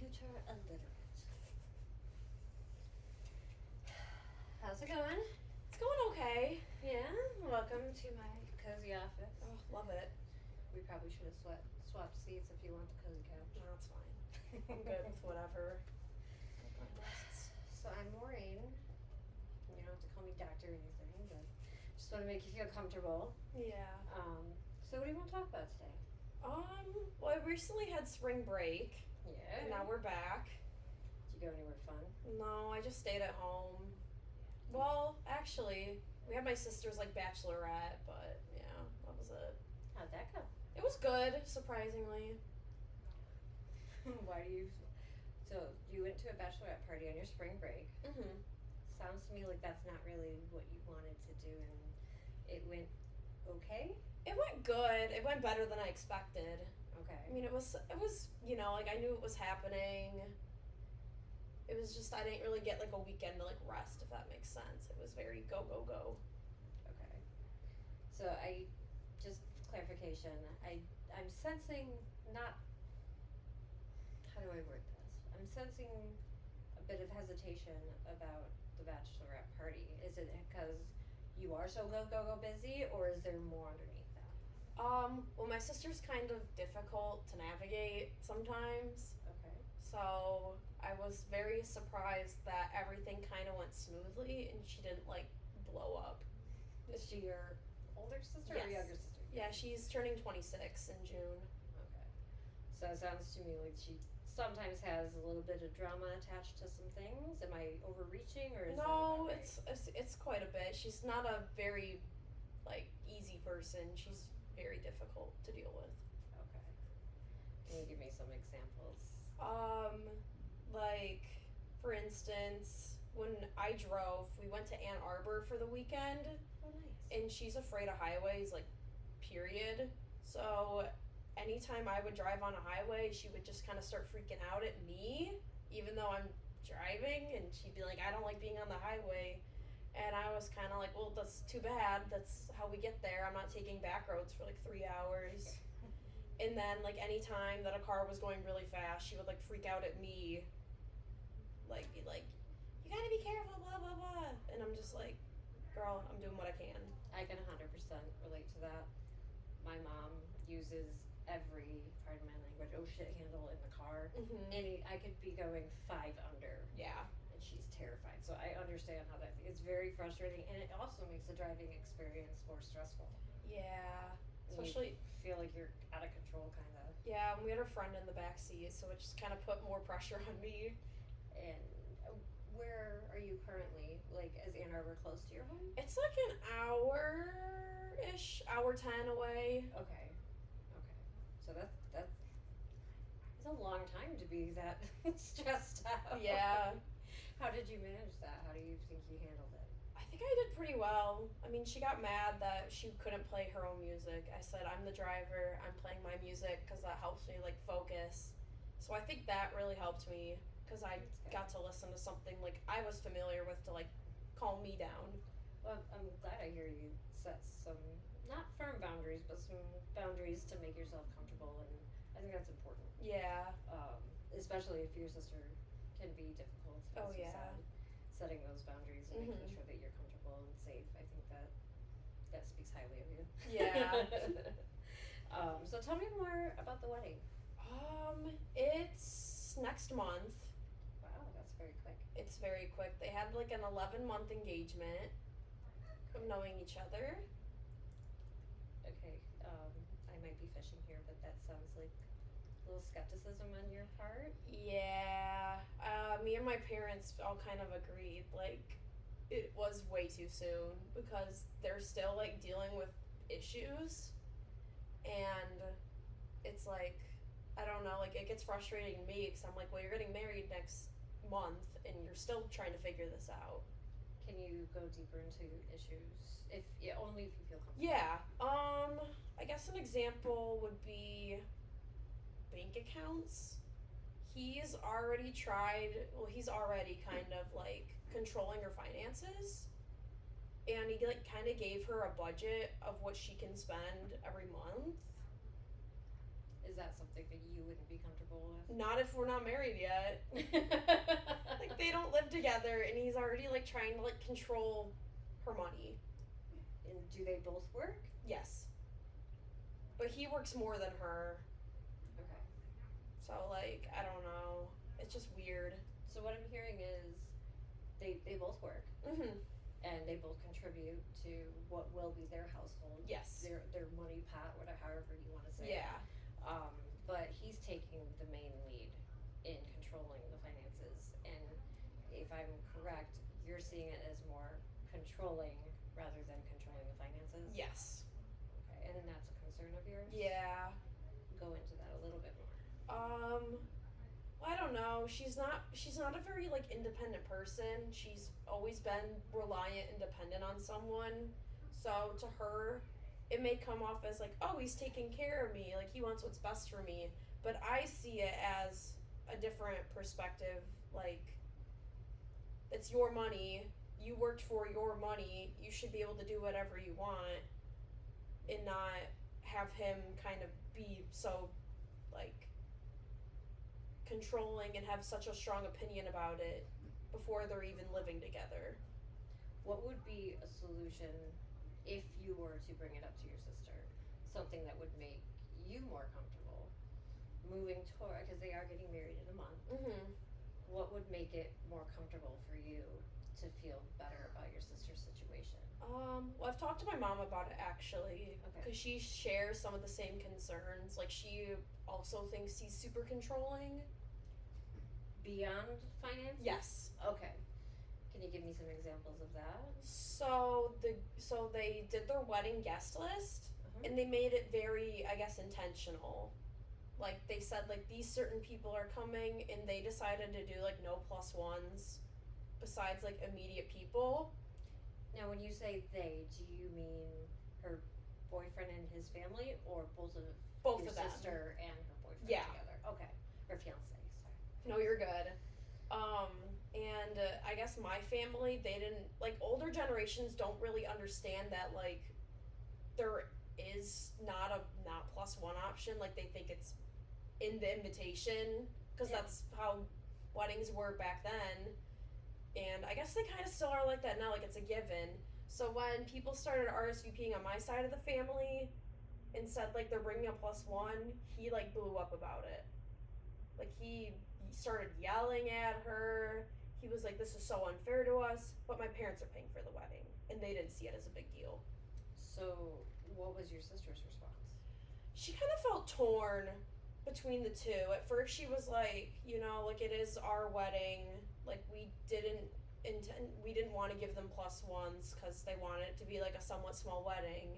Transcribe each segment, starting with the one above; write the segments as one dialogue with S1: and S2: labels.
S1: computer illiterate. How's it going?
S2: It's going okay.
S1: Yeah? Welcome to my cozy office.
S2: Oh, love it.
S1: We probably should have swapped seats if you want the cozy couch.
S2: No, it's fine. I'm good with whatever.
S1: So I'm Maureen. You don't have to call me doctor or anything, but just want to make you feel comfortable.
S2: Yeah.
S1: So what do you want to talk about today?
S2: Well, I recently had spring break,
S1: Yeah.
S2: and now we're back.
S1: Did you go anywhere fun?
S2: No, I just stayed at home. Well, actually, we had my sister's, bachelorette, but, yeah, that was it.
S1: How'd that go?
S2: It was good, surprisingly.
S1: Why do you... So you went to a bachelorette party on your spring break.
S2: Mm-hmm.
S1: Sounds to me like that's not really what you wanted to do, and it went okay?
S2: It went good. It went better than I expected.
S1: Okay.
S2: I mean, it was, I knew it was happening. It was just, I didn't really get, a weekend to, rest, if that makes sense. It was very go, go, go.
S1: Okay. So just clarification, I'm sensing not, how do I word this? I'm sensing a bit of hesitation about the bachelorette party. Is it because you are so go busy, or is there more underneath that?
S2: Well, my sister's kind of difficult to navigate sometimes.
S1: Okay.
S2: So I was very surprised that everything kind of went smoothly and she didn't, blow up.
S1: Is she your older sister or
S2: Yes.
S1: younger sister?
S2: Yeah, she's turning 26 in June.
S1: Okay. So it sounds to me like she sometimes has a little bit of drama attached to some things. Am I overreaching, or is that
S2: No,
S1: about right?
S2: it's quite a bit. She's not a very, easy person. She's very difficult to deal with.
S1: Okay. Can you give me some examples?
S2: For instance, when I drove, we went to Ann Arbor for the weekend,
S1: Oh, nice.
S2: and she's afraid of highways, period. So anytime I would drive on a highway, she would just kind of start freaking out at me, even though I'm driving, and she'd be like, I don't like being on the highway. And I was kind of like, well, that's too bad. That's how we get there. I'm not taking back roads for 3 hours. And then, any time that a car was going really fast, she would, freak out at me. Be like, you gotta be careful, blah, blah, blah. And I'm just like, girl, I'm doing what I can.
S1: I can 100% relate to that. My mom uses every, pardon my language, oh shit handle in the car.
S2: Mm-hmm.
S1: I could be going 5 under.
S2: Yeah.
S1: And she's terrified. So I understand how that, it's very frustrating, and it also makes the driving experience more stressful.
S2: Yeah.
S1: And
S2: Especially,
S1: you feel like you're out of control, kind of.
S2: yeah, and we had a friend in the back seat, so it just kind of put more pressure on me.
S1: And where are you currently? Is Ann Arbor close to your home?
S2: It's an hour-ish, hour 10 away.
S1: Okay. So that's a long time to be that stressed out.
S2: Yeah.
S1: How did you manage that? How do you think you handled it?
S2: I think I did pretty well. I mean, she got mad that she couldn't play her own music. I said, I'm the driver, I'm playing my music because that helps me, focus. So I think that really helped me because I got to listen to something, I was familiar with to, calm me down.
S1: Well, I'm glad I hear you set some, not firm boundaries, but some boundaries to make yourself comfortable, and I think that's important.
S2: Yeah.
S1: Especially if your sister can be difficult, as you said. Setting those boundaries and making sure that you're comfortable and safe, I think that speaks highly of you.
S2: Yeah.
S1: So tell me more about the wedding.
S2: It's next month.
S1: Wow, that's very quick.
S2: It's very quick. They had an 11-month engagement of knowing each other.
S1: Okay, I might be fishing here, but that sounds like a little skepticism on your part.
S2: Yeah. Me and my parents all kind of agreed, it was way too soon because they're still, dealing with issues. And it's I don't know, it gets frustrating to me because I'm well, you're getting married next month and you're still trying to figure this out.
S1: Can you go deeper into issues? Only if you feel comfortable.
S2: Yeah. I guess an example would be bank accounts. He's already kind of controlling her finances. And he kind of gave her a budget of what she can spend every month.
S1: Is that something that you wouldn't be comfortable with?
S2: Not if we're not married yet. Like, they don't live together, and he's already, like, trying to, like, control her money.
S1: And do they both work?
S2: Yes. But he works more than her.
S1: Okay.
S2: So, like, I don't know. It's just weird.
S1: So what I'm hearing is they both work.
S2: Mm-hmm.
S1: And they both contribute to what will be their household.
S2: Yes.
S1: Their money pot, whatever, however you want to say.
S2: Yeah.
S1: But he's taking the main lead in controlling the finances. And if I'm correct, you're seeing it as more controlling rather than controlling the finances?
S2: Yes.
S1: Okay, and then that's a concern of yours?
S2: Yeah.
S1: Go into that a little bit more.
S2: I don't know. She's not a very, like, independent person. She's always been reliant and dependent on someone. So to her, it may come off as like, oh, he's taking care of me, like he wants what's best for me. But I see it as a different perspective, like, it's your money, you worked for your money, you should be able to do whatever you want and not have him kind of be so, like, controlling and have such a strong opinion about it before they're even living together.
S1: What would be a solution if you were to bring it up to your sister? Something that would make you more comfortable moving toward, because they are getting married in a month.
S2: Mm-hmm.
S1: What would make it more comfortable for you to feel better about your sister's situation?
S2: Well, I've talked to my mom about it, actually,
S1: Okay.
S2: because she shares some of the same concerns. Like, she also thinks he's super controlling.
S1: Beyond finances?
S2: Yes.
S1: Okay. Can you give me some examples of that?
S2: So they did their wedding guest list, and they made it very, I guess, intentional. Like, they said, like, these certain people are coming, and they decided to do, like, no plus ones besides, like, immediate people.
S1: Now, when you say they, do you mean her boyfriend and his family, or both of
S2: Both
S1: your
S2: of them.
S1: sister and her boyfriend
S2: Yeah.
S1: together? Okay. Or fiance, sorry.
S2: No, you're good. And I guess my family, they didn't, like, older generations don't really understand that, like, there is not plus one option. Like, they think it's in the invitation, because that's how weddings were back then. And I guess they kind of still are like that now, like, it's a given. So when people started RSVPing on my side of the family and said, like, they're bringing a plus one, he, like, blew up about it. Like, he started yelling at her. He was like, this is so unfair to us, but my parents are paying for the wedding, and they didn't see it as a big deal.
S1: So, what was your sister's response?
S2: She kind of felt torn between the two. At first, she was like, you know, like, it is our wedding. Like, we didn't want to give them plus ones because they wanted it to be, like, a somewhat small wedding.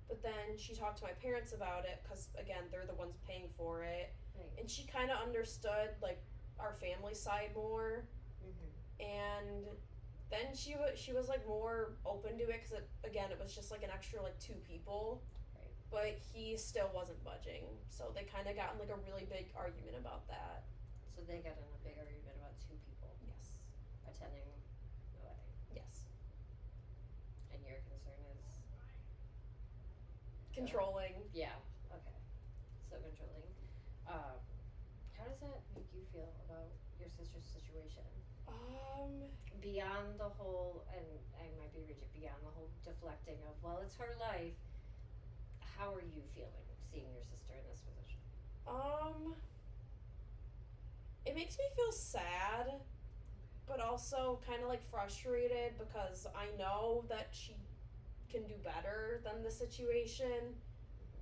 S2: But then she talked to my parents about it because, again, they're the ones paying for it.
S1: Right.
S2: And she kind of understood, like, our family side more.
S1: Mm-hmm.
S2: And then she was like more open to it because, again, it was just like an extra, like, 2 people.
S1: Right.
S2: But he still wasn't budging. So they kind of got in, like, a really big argument about that.
S1: So they got in a big argument about 2 people
S2: Yes.
S1: attending the wedding.
S2: Yes.
S1: And your concern is?
S2: Controlling.
S1: Yeah, okay. So controlling. How does that make you feel about your sister's situation? Beyond the whole, and I might be reaching beyond the whole deflecting of, well, it's her life. How are you feeling seeing your sister in this position?
S2: It makes me feel sad, but also kind of, like, frustrated because I know that she can do better than the situation.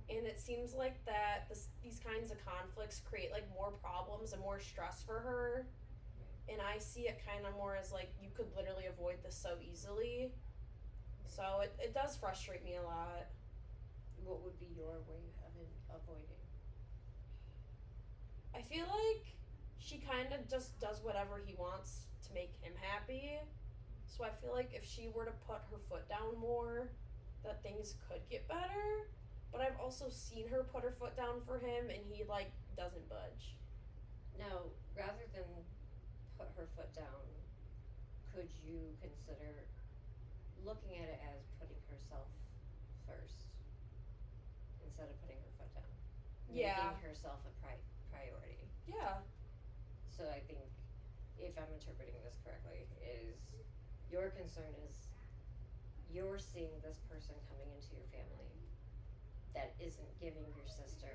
S2: And it seems like that these kinds of conflicts create, like, more problems and more stress for her. And I see it kind of more as, like, you could literally avoid this so easily. So it does frustrate me a lot.
S1: What would be your way of avoiding?
S2: I feel like she kind of just does whatever he wants to make him happy. So I feel like if she were to put her foot down more, that things could get better. But I've also seen her put her foot down for him, and he, like, doesn't budge.
S1: Now, rather than put her foot down, could you consider looking at it as putting herself first instead of putting her foot down?
S2: Yeah.
S1: making herself a priority.
S2: Yeah.
S1: So I think, if I'm interpreting this correctly, is your concern is you're seeing this person coming into your family that isn't giving your sister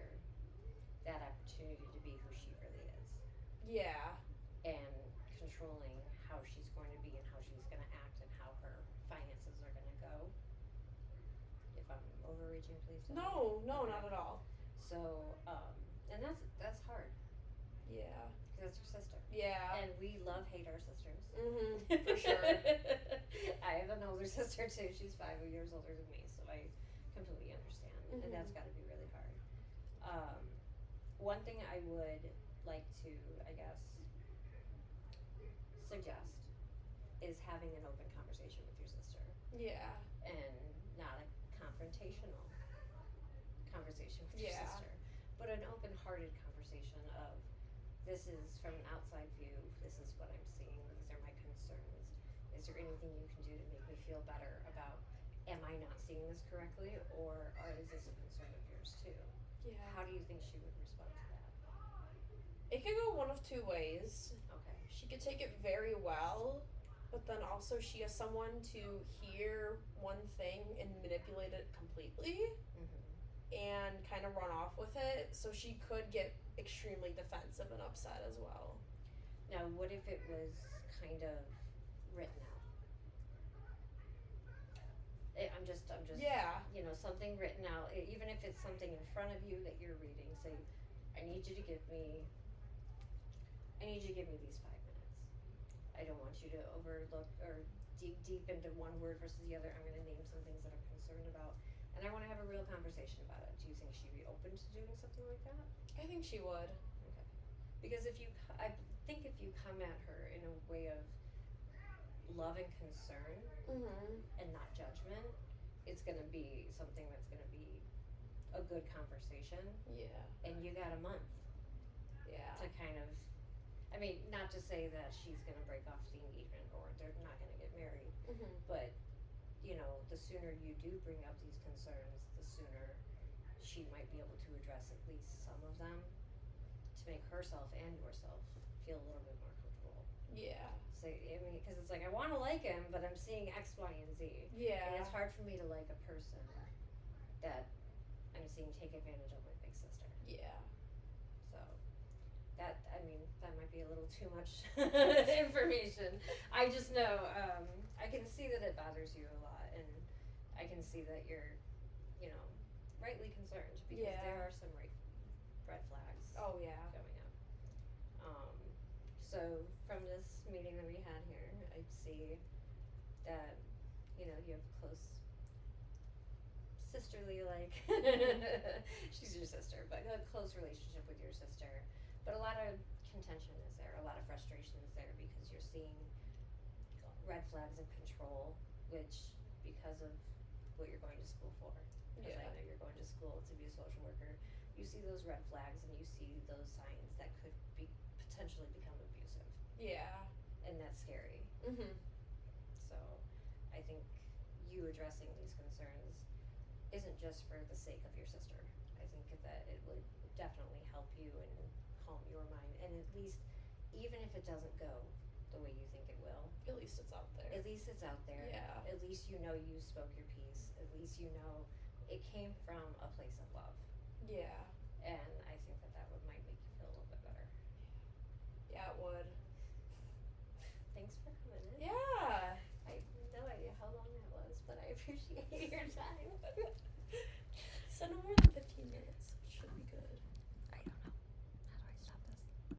S1: that opportunity to be who she really is,
S2: Yeah.
S1: and controlling how she's going to be and how she's going to act and how her finances are going to go. If I'm overreaching, please tell me.
S2: No,
S1: Okay.
S2: not at all.
S1: So, and that's hard,
S2: Yeah.
S1: because that's your sister.
S2: Yeah.
S1: And we hate our sisters.
S2: For sure.
S1: I have an older sister too. She's 5 years older than me, so I completely understand. And that's got to be really hard. One thing I would like to, I guess, suggest is having an open conversation with your sister.
S2: Yeah.
S1: And not a confrontational conversation with your
S2: Yeah.
S1: sister, but an open-hearted conversation of, this is from an outside view, this is what I'm seeing, these are my concerns, is there anything you can do to make me feel better about, am I not seeing this correctly, or is this a concern of yours too?
S2: Yeah.
S1: How do you think she would respond to that?
S2: It could go one of two ways.
S1: Okay.
S2: She could take it very well, but then also she has someone to hear one thing and manipulate it completely and kind of run off with it, so she could get extremely defensive and upset as well.
S1: Now, what if it was kind of written out? I'm just,
S2: Yeah.
S1: you know, something written out, even if it's something in front of you that you're reading, say, I need you to give me these 5 minutes. I don't want you to overlook or dig deep into one word versus the other. I'm going to name some things that I'm concerned about, and I want to have a real conversation about it. Do you think she'd be open to doing something like that?
S2: I think she would.
S1: Okay. Because I think if you come at her in a way of love and concern and not judgment, it's going to be something that's going to be a good conversation.
S2: Yeah.
S1: And you got a month.
S2: Yeah.
S1: To kind of, I mean, not to say that she's going to break off the engagement or they're not going to get married, but, you know, the sooner you do bring up these concerns, the sooner she might be able to address at least some of them to make herself and yourself feel a little bit more comfortable.
S2: Yeah.
S1: So, I mean, because it's like, I want to like him, but I'm seeing X, Y, and Z.
S2: Yeah.
S1: And it's hard for me to like a person that I'm seeing take advantage of my big sister.
S2: Yeah.
S1: So, that might be a little too much information. I just know, I can see that it bothers you a lot, and I can see that you're, you know, rightly concerned, because there are some red flags.
S2: Oh, yeah.
S1: Going up. So from this meeting that we had here, I see that, you know, you have close sisterly, like, she's your sister, but a close relationship with your sister. But a lot of contention is there, a lot of frustration is there, because you're seeing red flags of control, which, because of what you're going to school for, because I know you're going to school to be a social worker, you see those red flags and you see those signs that could be potentially become abusive.
S2: Yeah.
S1: And that's scary. So I think you addressing these concerns isn't just for the sake of your sister. I think that it would definitely help you and calm your mind, and at least, even if it doesn't go the way you think it will,
S2: At least it's out there.
S1: at least it's out there.
S2: Yeah.
S1: At least you know you spoke your piece. At least you know it came from a place of love.
S2: Yeah.
S1: And I think that might make you feel a little bit better.
S2: Yeah, it would.
S1: Thanks for coming in.
S2: Yeah.
S1: I have no idea how long that was, but I appreciate your time.
S2: So no more than